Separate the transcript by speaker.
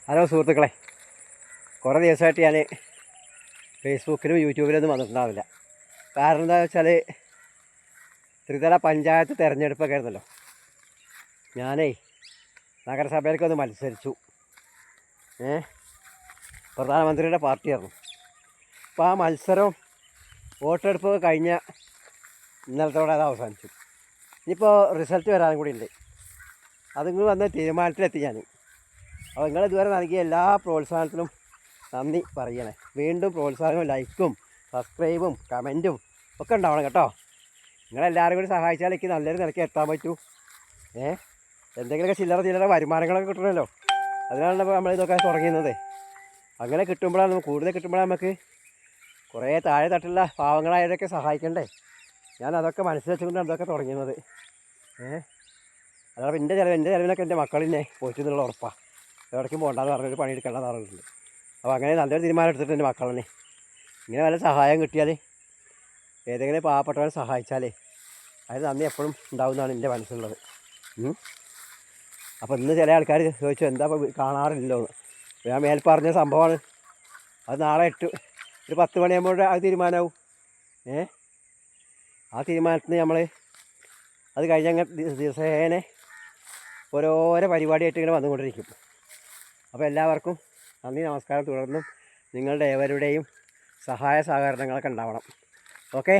Speaker 1: Hello സുഹൃത്തുക്കളെ, കുറേ ദിവസമായിട്ട് ഞാൻ ഫേസ്ബുക്കിലും യൂട്യൂബിലൊന്നും വന്നിട്ടുണ്ടാവില്ല. കാരണം എന്താണെന്ന് വെച്ചാൽ ത്രിതല പഞ്ചായത്ത് തിരഞ്ഞെടുപ്പൊക്കെ ആയിരുന്നല്ലോ. ഞാനേ നഗരസഭയിലേക്കൊന്ന് മത്സരിച്ചു. പ്രധാനമന്ത്രിയുടെ പാർട്ടിയായിരുന്നു. അപ്പോൾ ആ മത്സരം വോട്ടെടുപ്പ് കഴിഞ്ഞ ഇന്നലത്തോടെ അത് അവസാനിച്ചു. ഇനിയിപ്പോൾ റിസൾട്ട് വരാനും കൂടി ഉണ്ട്. അതിങ്ങൾ വന്ന തീരുമാനത്തിലെത്തി ഞാൻ. അപ്പോൾ നിങ്ങൾ ഇതുവരെ നൽകിയ എല്ലാ പ്രോത്സാഹനത്തിനും നന്ദി പറയണേ. വീണ്ടും പ്രോത്സാഹനവും ലൈക്കും സബ്സ്ക്രൈബും കമൻറ്റും ഒക്കെ ഉണ്ടാവണം കേട്ടോ. നിങ്ങളെല്ലാവരും കൂടി സഹായിച്ചാൽ എനിക്ക് നല്ലൊരു നിലയ്ക്ക് എത്താൻ പറ്റൂ. എന്തെങ്കിലുമൊക്കെ ചില്ലറ വരുമാനങ്ങളൊക്കെ കിട്ടണമല്ലോ. അതിനാണ് നമ്മൾ ഇതൊക്കെ തുടങ്ങുന്നത്. അങ്ങനെ കിട്ടുമ്പോഴാണ് കൂടുതൽ കിട്ടുമ്പോഴാണ് നമുക്ക് കുറേ താഴെ തട്ടുള്ള പാവങ്ങളായവരൊക്കെ സഹായിക്കണ്ടേ. ഞാൻ അതൊക്കെ മനസ്സിൽ അതൊക്കെ തുടങ്ങുന്നത്. അതാണ് എൻ്റെ ചിലവിനൊക്കെ എൻ്റെ മക്കളിനെ പോയിട്ടുന്നുള്ള ഉറപ്പാണ്. എവിടേക്കും പോകണ്ടെന്ന് പറഞ്ഞൊരു പണിയെടുക്കേണ്ടെന്ന് പറഞ്ഞിട്ടുണ്ട്. അപ്പോൾ അങ്ങനെ നല്ലൊരു തീരുമാനം എടുത്തിട്ട് എൻ്റെ മക്കളെ ഇങ്ങനെ വല്ല സഹായം കിട്ടിയാൽ, ഏതെങ്കിലും പാവപ്പെട്ടവരെ സഹായിച്ചാൽ അതിന് നന്ദി എപ്പോഴും ഉണ്ടാവുമെന്നാണ് എൻ്റെ മനസ്സിലുള്ളത്. അപ്പോൾ ഇന്ന് ചില ആൾക്കാർ ചോദിച്ചു എന്താ കാണാറില്ലല്ലോ എന്ന്. ഞാൻ മേൽ പറഞ്ഞ സംഭവമാണ്. അത് നാളെ ഒരു 10 മണിയാകുമ്പോൾ അത് തീരുമാനമാവും. ആ തീരുമാനത്തിന് നമ്മൾ അത് കഴിഞ്ഞ ദിവസേന ഓരോരോ പരിപാടിയായിട്ട് ഇങ്ങനെ വന്നുകൊണ്ടിരിക്കും. അപ്പോൾ എല്ലാവർക്കും നന്ദി, നമസ്കാരം. തുടർന്നും നിങ്ങളുടെ ഏവരുടെയും സഹായ സഹകരണങ്ങളൊക്കെ ഉണ്ടാവണം. ഓക്കെ.